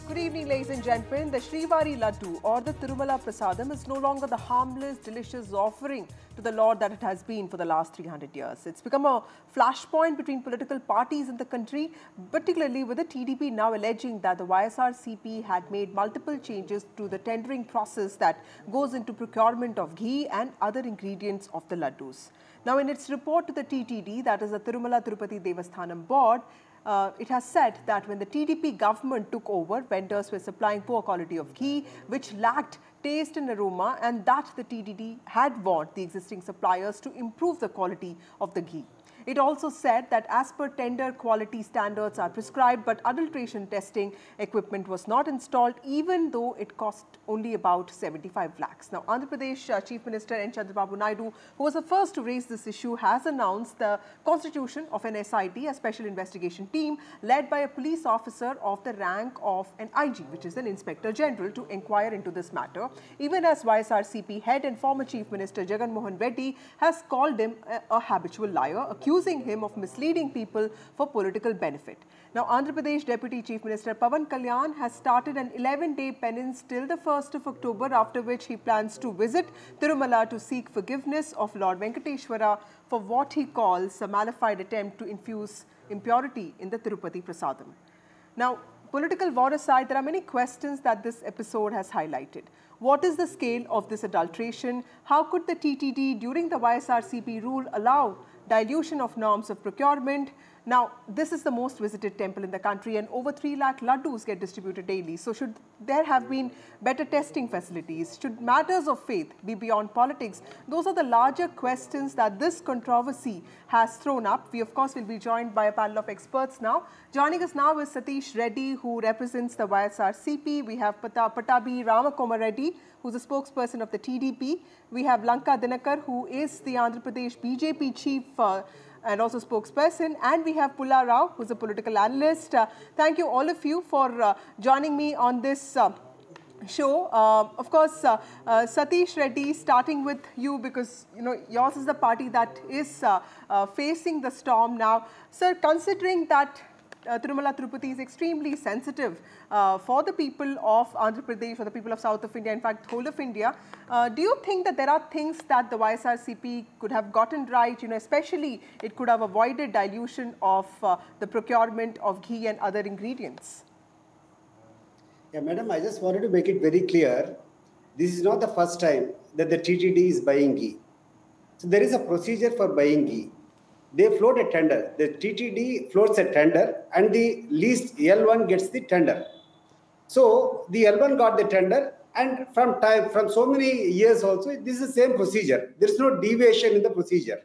Good evening, ladies and gentlemen. The Sirivari Ladoo or the Tirumala Prasadam is no longer the harmless, delicious offering to the Lord that it has been for the last 300 years. It's become a flashpoint between political parties in the country, particularly with the TDP now alleging that the YSRCP had made multiple changes to the tendering process that goes into procurement of ghee and other ingredients of the Laddoos. Now, in its report to the TTD, that is the Tirumala Tirupati Devasthanam Board, it has said that when the TDP government took over, vendors were supplying poor quality of ghee, which lacked taste and aroma, and that the TDD had warned the existing suppliers to improve the quality of the ghee. It also said that as per tender, quality standards are prescribed, but adulteration testing equipment was not installed, even though it cost only about 75 lakhs. Now, Andhra Pradesh Chief Minister N. Chandrababu Naidu, who was the first to raise this issue, has announced the constitution of an SIT, a special investigation team, led by a police officer of the rank of an IG, which is an Inspector General, to inquire into this matter, even as YSRCP head and former Chief Minister Jagan Mohan Reddy has called him a habitual liar, accusing him of misleading people for political benefit. Now, Andhra Pradesh Deputy Chief Minister Pawan Kalyan has started an 11-day penance till the 1st of October, after which he plans to visit Tirumala to seek forgiveness of Lord Venkateshwara for what he calls a malified attempt to infuse impurity in the Tirupati Prasadam. Now, political war aside, there are many questions that this episode has highlighted. What is the scale of this adulteration? How could the TTD during the YSRCP rule allow dilution of norms of procurement? Now, this is the most visited temple in the country and over 3 lakh Laddoos get distributed daily. So should there have been better testing facilities? Should matters of faith be beyond politics? Those are the larger questions that this controversy has thrown up. We, of course, will be joined by a panel of experts now. Joining us now is Satish Reddy, who represents the YSRCP. We have Patabi Ramakoma Reddy, who's a spokesperson of the TDP. We have Lanka Dinakar, who is the Andhra Pradesh BJP chief and also spokesperson. And we have Pulla Rao, who's a political analyst. Thank you, all of you, for joining me on this show. Of course, Satish Reddy, starting with you, because yours is the party that is facing the storm now. Sir, considering that Tirumala Tirupati is extremely sensitive for the people of Andhra Pradesh, for the people of South of India, in fact, whole of India. Do you think that there are things that the YSRCP could have gotten right, especially it could have avoided dilution of the procurement of ghee and other ingredients? Yeah, madam, I just wanted to make it very clear. This is not the first time that the TTD is buying ghee. So there is a procedure for buying ghee. They float a tender. The TTD floats a tender and the least L1 gets the tender. So the L1 got the tender, and from so many years also, this is the same procedure. There is no deviation in the procedure.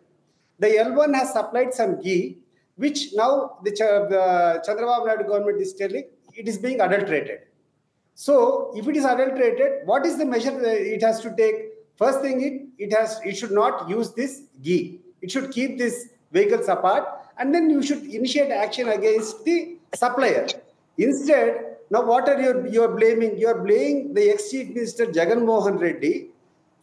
The L1 has supplied some ghee, which now the Chandrababu Naidu government is telling it is being adulterated. So if it is adulterated, what is the measure it has to take? First thing, it should not use this ghee. It should keep this vehicles apart, and then you should initiate action against the supplier. Instead, now what are you are blaming? You are blaming the ex-chief minister Jagan Mohan Reddy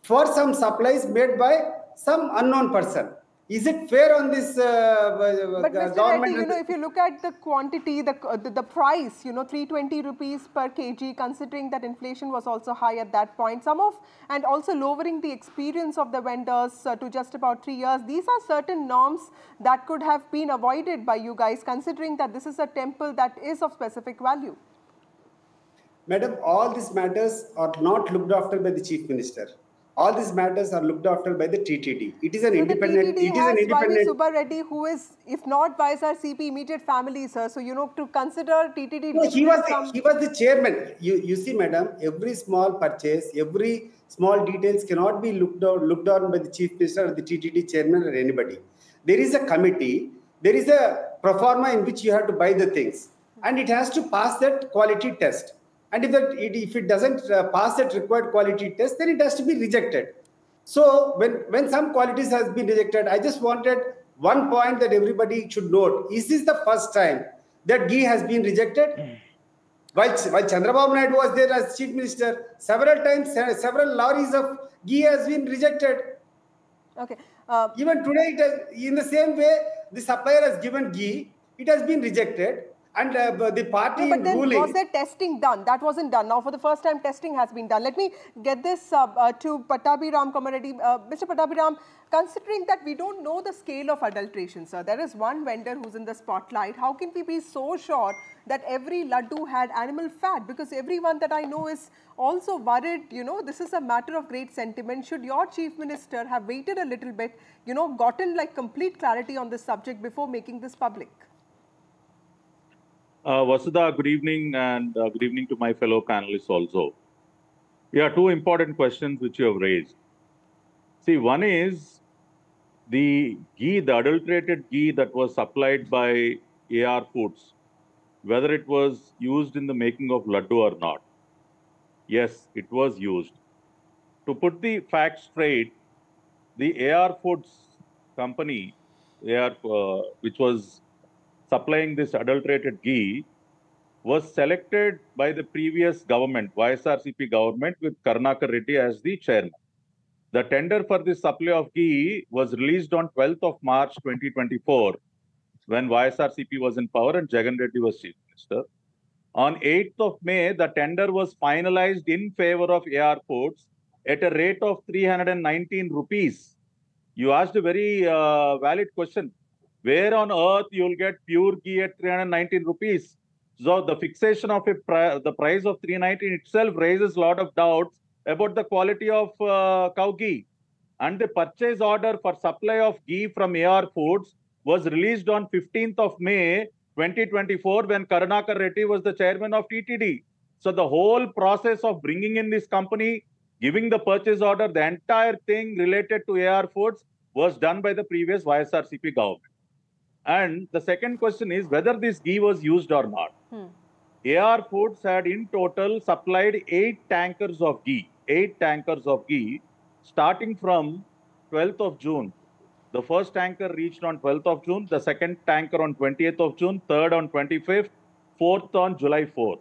for some supplies made by some unknown person. Is it fair on this but Mr. government? Reddy, if you look at the quantity, the price, 320 rupees per kg, considering that inflation was also high at that point, and also lowering the experience of the vendors to just about 3 years. These are certain norms that could have been avoided by you guys, considering that this is a temple that is of specific value. Madam, all these matters are not looked after by the chief minister. All these matters are looked after by the TTD. It is an independent. The TTD has Y.V. Subba Reddy, who is, if not YSRCP, immediate family, sir. So to consider TTD. No, he was the chairman. You see, madam, every small purchase, every small details cannot be looked on by the chief minister or the TTD chairman or anybody. There is a committee. There is a pro forma in which you have to buy the things, and it has to pass that quality test. And if it doesn't pass that required quality test, then it has to be rejected. So when some qualities has been rejected, I just wanted one point that everybody should note. Is this the first time that ghee has been rejected? While Chandrababu Naidu was there as chief minister, several times, several lorries of ghee has been rejected. Okay. Even today, in the same way, the supplier has given ghee, it has been rejected. And the party No, but then ruling... was there testing done? That wasn't done. Now, for the first time, testing has been done. Let me get this to Pattabhiram Komaredi. Mr. Pattabhiram, considering that we don't know the scale of adulteration, sir, there is one vendor who's in the spotlight. How can we be so sure that every laddu had animal fat? Because everyone that I know is also worried, you know, this is a matter of great sentiment. Should your chief minister have waited a little bit, you know, gotten like complete clarity on this subject before making this public? Vasudha, good evening, and good evening to my fellow panelists also. Yeah, two important questions which you have raised. See, one is the ghee, the adulterated ghee that was supplied by AR Foods, whether it was used in the making of laddu or not. Yes, it was used. To put the facts straight, the AR Foods company, which was supplying this adulterated ghee, was selected by the previous government, YSRCP government, with Karnakar Reddy as the chairman. The tender for this supply of ghee was released on 12th of March 2024, when YSRCP was in power and Jagan Reddy was chief minister. On 8th of May, the tender was finalized in favor of AR Foods at a rate of 319 rupees. You asked a very valid question. Where on earth you'll get pure ghee at 319 rupees? So the fixation of the price of 319 itself raises a lot of doubts about the quality of cow ghee. And the purchase order for supply of ghee from AR Foods was released on 15th of May 2024 when Karnakar Reddy was the chairman of TTD. So the whole process of bringing in this company, giving the purchase order, the entire thing related to AR Foods was done by the previous YSRCP government. And the second question is whether this ghee was used or not. AR Foods had in total supplied 8 tankers of ghee, starting from 12th of June. The first tanker reached on 12th of June, the second tanker on 20th of June, third on 25th, fourth on July 4th.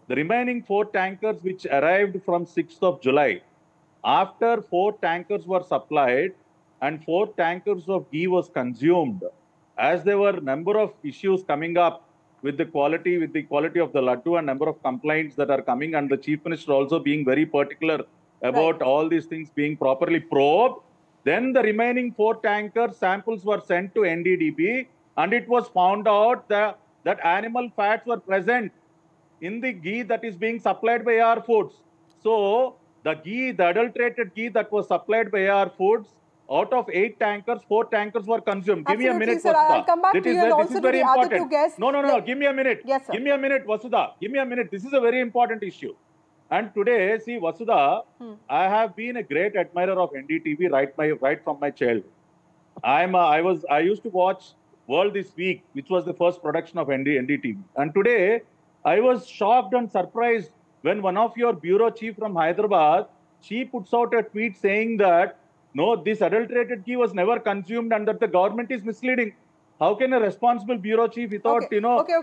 The remaining 4 tankers which arrived from 6th of July, after 4 tankers were supplied and 4 tankers of ghee was consumed, as there were number of issues coming up with the quality of the laddu and number of complaints that are coming, and the chief minister also being very particular about all these things being properly probed, then the remaining 4 tanker samples were sent to NDTV, and it was found out that animal fats were present in the ghee that is being supplied by AR Foods. So the ghee, the adulterated ghee that was supplied by AR Foods, out of 8 tankers, 4 tankers were consumed. Give me a minute, sir, Vasudha. I'll come back to you and also to the other 2 guests. No. Give me a minute. Yes, sir. Give me a minute, Vasudha. Give me a minute. This is a very important issue. And today, see, Vasudha, I have been a great admirer of NDTV right from my childhood. I used to watch World This Week, which was the first production of NDTV. And today, I was shocked and surprised when one of your bureau chief from Hyderabad, she puts out a tweet saying that, no, this adulterated ghee was never consumed and that the government is misleading. How can a responsible bureau chief, without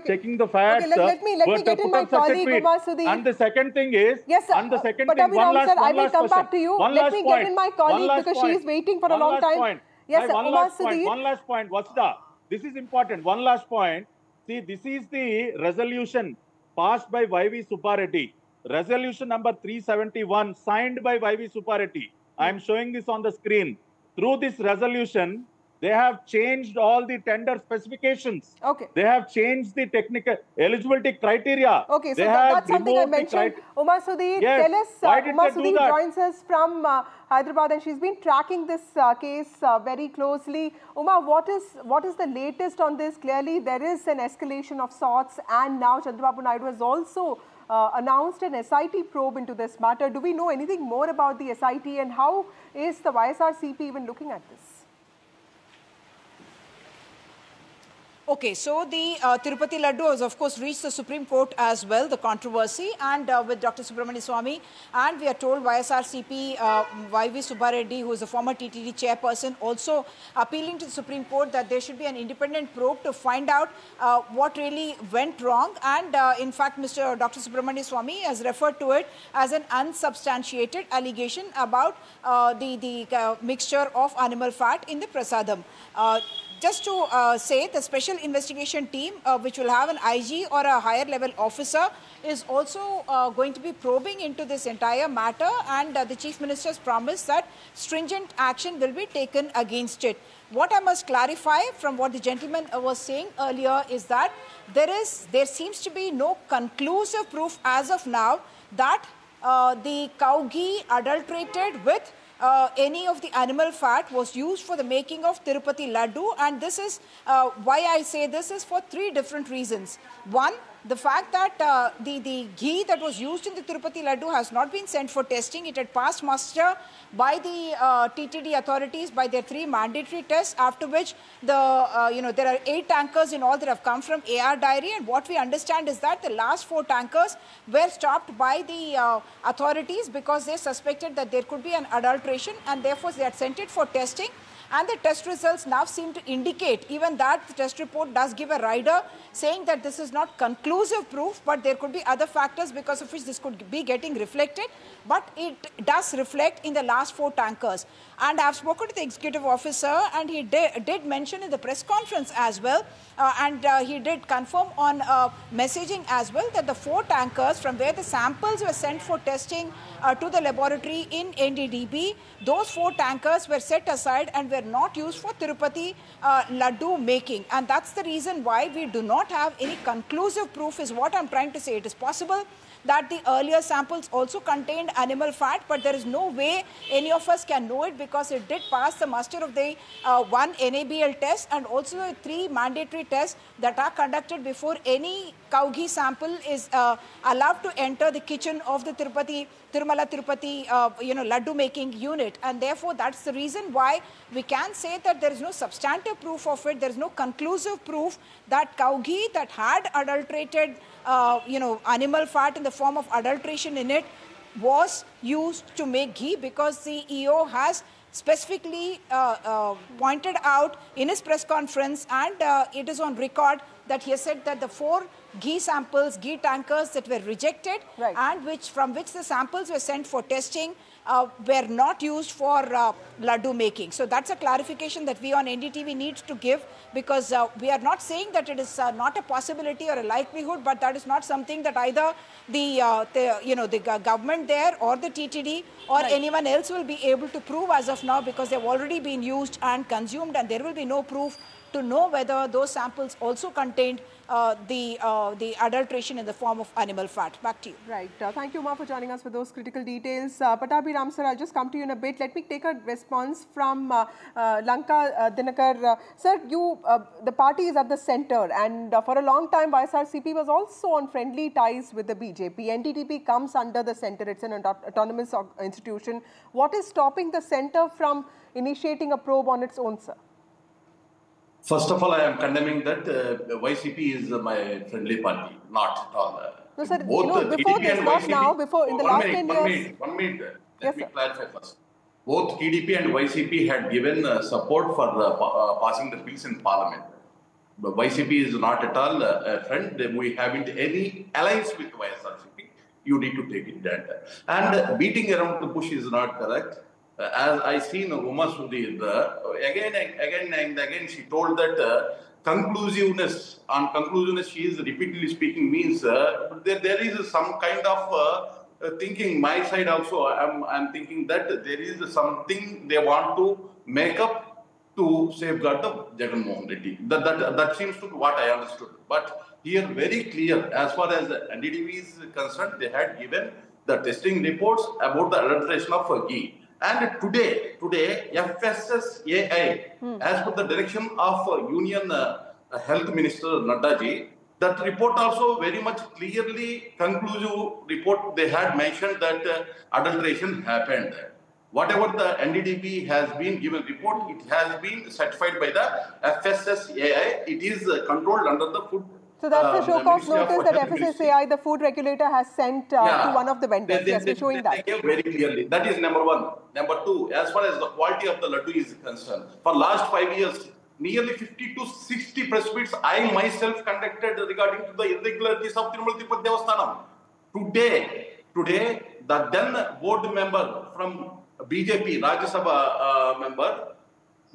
checking the facts, let me get in my colleague Umar Sudhi. And the second thing is, yes, sir. And the second thing, I will come back to you. Let me get in my colleague because she is waiting for a long time. Yes, sir. Umar Sudhi. One last point, Vasudha. This is important. One last point. See, this is the resolution passed by YV Subbareddy. Resolution number 371, signed by YV Subbareddy. I am showing this on the screen. Through this resolution, they have changed all the tender specifications. Okay. They have changed the technical eligibility criteria. Okay, so that's something I mentioned. Umar Sudhi, tell us, Umar Sudhi joins us from Hyderabad and she's been tracking this case very closely. Umar, what is the latest on this? Clearly, there is an escalation of sorts, and now Chandrababu Naidu has also announced an SIT probe into this matter. Do we know anything more about the SIT, and how is the YSRCP even looking at this? Okay, so the Tirupati Ladoo has of course reached the Supreme Court as well, the controversy, and with Dr. Subramanian Swamy, and we are told YSRCP, YV Subbareddy, who is a former TTD chairperson, also appealing to the Supreme Court that there should be an independent probe to find out what really went wrong. And in fact, Dr. Subramanian Swamy has referred to it as an unsubstantiated allegation about the mixture of animal fat in the Prasadam. just to say, the special investigation team, which will have an IG or a higher level officer, is also going to be probing into this entire matter, and the Chief Minister's promised that stringent action will be taken against it. What I must clarify from what the gentleman was saying earlier is that there seems to be no conclusive proof as of now that the cow ghee adulterated with any of the animal fat was used for the making of Tirupati Ladoo, and this is why I say this is for three different reasons. One, the fact that the ghee that was used in the Tirupati Ladoo has not been sent for testing. It had passed muster by the TTD authorities by their 3 mandatory tests, after which there are 8 tankers in all that have come from AR Dairy, and what we understand is that the last 4 tankers were stopped by the authorities because they suspected that there could be an adulteration, and therefore they had sent it for testing. And the test results now seem to indicate, even that the test report does give a rider saying that this is not conclusive proof, but there could be other factors because of which this could be getting reflected. But it does reflect in the last 4 tankers. And I've spoken to the executive officer, and he did mention in the press conference as well, and he did confirm on messaging as well, that the 4 tankers from where the samples were sent for testing to the laboratory in NDTV, those 4 tankers were set aside and were not used for Tirupati Ladoo making. And that's the reason why we do not have any conclusive proof, is what I'm trying to say. It is possible that the earlier samples also contained animal fat, but there is no way any of us can know it because it did pass the muster of the 1 NABL test and also the 3 mandatory tests that are conducted before any cow ghee sample is allowed to enter the kitchen of the Tirumala Tirupati Ladoo making unit. And therefore that's the reason why we can say that there is no substantive proof of it. There is no conclusive proof that cow ghee that had adulterated animal fat in the form of adulteration in it was used to make ghee, because the EO has specifically pointed out in his press conference, and it is on record that he has said that the 4 ghee samples, ghee tankers that were rejected, right, and from which the samples were sent for testing were not used for Ladoo making. So that's a clarification that we on NDTV need to give, because we are not saying that it is not a possibility or a likelihood, but that is not something that either the government there or the TTD or right, anyone else will be able to prove as of now, because they've already been used and consumed, and there will be no proof to know whether those samples also contained the adulteration in the form of animal fat. Back to you. Right. Thank you, Ma, for joining us with those critical details. Patabi Ram, sir, I'll just come to you in a bit. Let me take a response from Lanka Dinakar. Sir, the party is at the center, and for a long time, YSRCP was also on friendly ties with the BJP. NDTV comes under the center. It's an autonomous institution. What is stopping the center from initiating a probe on its own, sir? First of all, I am condemning that YCP is my friendly party, not at all. No, sir, both before TDP this, and not YCP, now, before in the last 10 years. One minute. Yes, Let me sir. clarify first. Both TDP and YCP had given support for passing the bills in Parliament. But YCP is not at all a friend. We haven't any alliance with YSRCP. You need to take it that. And beating around the bush is not correct. As I seen Uma Sudhir, again and again she told that conclusiveness, she is repeatedly speaking, means there is some kind of thinking. My side also, I'm thinking that there is something they want to make up to safeguard the Jagan Mohan Reddy. That seems to be what I understood. But here very clear, as far as the NDTV is concerned, they had given the testing reports about the adulteration of ghee. And today, FSSAI, as per the direction of Union Health Minister Nadda ji, that report also very much clearly conclusive report. They had mentioned that adulteration happened. Whatever the NDTV has been given report, it has been certified by the FSSAI. It is controlled under the food. So that's a show cause notice that FSSAI, the food regulator, has sent to one of the vendors. Yes, we're showing that. Very clearly. That is number one. Number two, as far as the quality of the laddu is concerned, for last 5 years, nearly 50 to 60 press meets I myself conducted regarding to the irregularities of Tirumala Tirupati Devasthanam. Today, the then board member from BJP, Rajya Sabha member,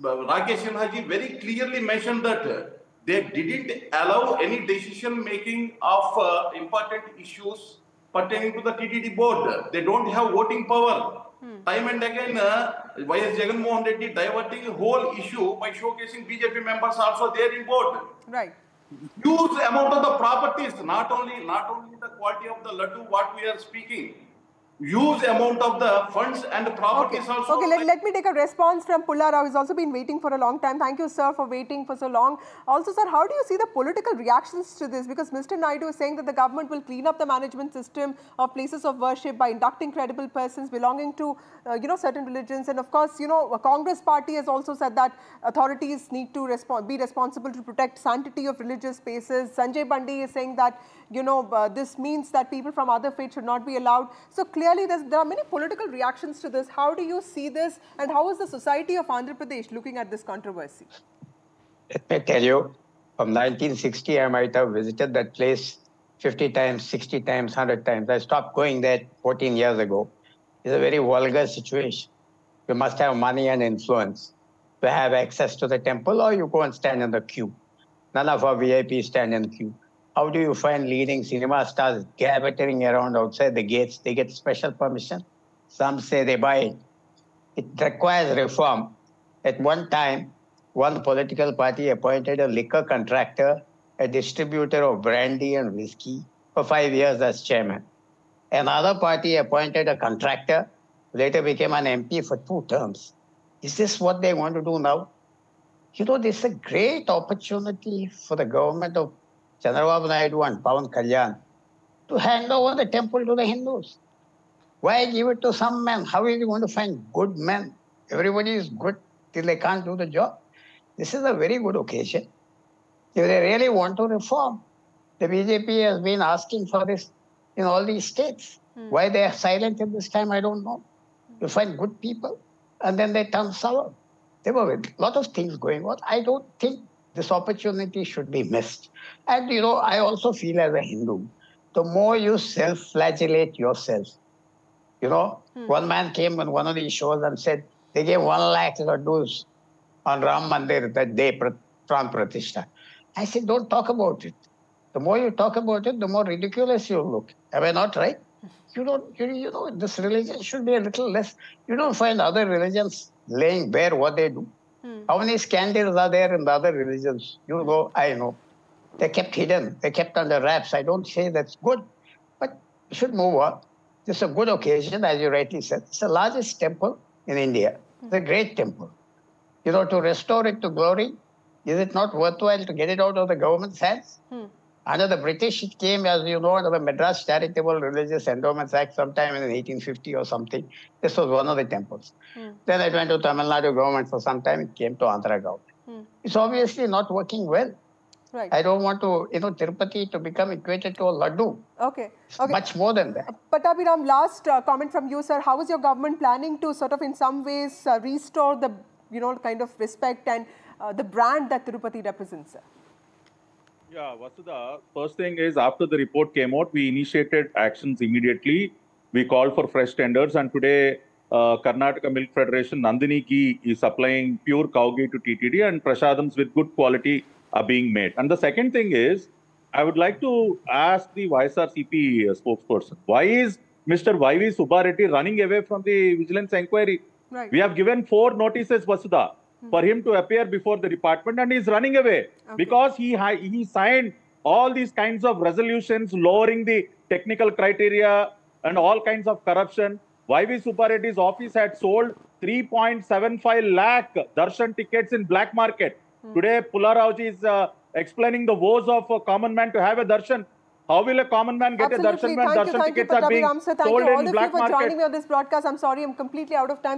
Rakesh Sinha very clearly mentioned that they didn't allow any decision making of important issues pertaining to the TTD board. They don't have voting power. Time and again, YS Jagannath Reddy diverting the whole issue by showcasing BJP members also there in board. Right. Huge amount of the properties, not only the quality of the laddu what we are speaking, huge amount of the funds and the properties also. Okay, let me take a response from Pulla Rao. He's also been waiting for a long time. Thank you, sir, for waiting for so long. Also, sir, how do you see the political reactions to this? Because Mr. Naidu is saying that the government will clean up the management system of places of worship by inducting credible persons belonging to, certain religions. And of course, a Congress party has also said that authorities need to be responsible to protect sanctity of religious spaces. Sanjay Bandi is saying that, this means that people from other faiths should not be allowed. So clearly, there are many political reactions to this. How do you see this, and how is the society of Andhra Pradesh looking at this controversy? Let me tell you, from 1960, I might have visited that place 50 times, 60 times, 100 times. I stopped going there 14 years ago. It's a very vulgar situation. You must have money and influence to have access to the temple, or you go and stand in the queue. None of our VIPs stand in the queue. How do you find leading cinema stars gathering around outside the gates? They get special permission. Some say they buy it. It requires reform. At one time, one political party appointed a liquor contractor, a distributor of brandy and whiskey, for 5 years as chairman. Another party appointed a contractor, later became an MP for 2 terms. Is this what they want to do now? This is a great opportunity for the government of Chandrababu Naidu and Pawan Kalyan to hand over the temple to the Hindus. Why give it to some men? How are you going to find good men? Everybody is good till they can't do the job. This is a very good occasion. If they really want to reform, the BJP has been asking for this in all these states. Why they are silent at this time, I don't know. You find good people, and then they turn sour. There were a lot of things going on. I don't think this opportunity should be missed. And, I also feel as a Hindu, the more you self-flagellate yourself, one man came on one of these shows and said, they gave 1 lakh Laddoos on Ram Mandir that day, Pran Pratishtha. I said, don't talk about it. The more you talk about it, the more ridiculous you look. Am I not right? This religion should be a little less. You don't find other religions laying bare what they do. How many scandals are there in the other religions? I know. They're kept hidden. They're kept under wraps. I don't say that's good, but we should move on. This is a good occasion, as you rightly said. It's the largest temple in India. It's a great temple. To restore it to glory, is it not worthwhile to get it out of the government's hands? Under the British, it came, as you know, under the Madras Charitable Religious Endowments Act sometime in 1850 or something. This was one of the temples. Then it went to Tamil Nadu government for some time. It came to Andhra government. It's obviously not working well. Right. I don't want to, Tirupati to become equated to a Ladoo. Okay. Much more than that. Pattabhiram, last comment from you, sir. How is your government planning to sort of in some ways restore the, kind of respect and the brand that Tirupati represents, sir? Yeah, Vasudha, first thing is after the report came out, we initiated actions immediately. We called for fresh tenders, and today Karnataka Milk Federation, Nandini Ghee is supplying pure cow ghee to TTD, and Prasadams with good quality are being made. And the second thing is, I would like to ask the YSRCP spokesperson, why is Mr. YV Subbareddy running away from the vigilance inquiry? Right. We have given 4 notices, Vasudha, for him to appear before the department, and he's running away because he signed all these kinds of resolutions lowering the technical criteria and all kinds of corruption. YV Subbareddy's office had sold 3.75 lakh darshan tickets in black market. Today, Pulla Rao is explaining the woes of a common man to have a darshan. How will a common man get a darshan when darshan tickets are being sold in black market? Thank you all of you for joining me on this broadcast. I'm sorry, I'm completely out of time.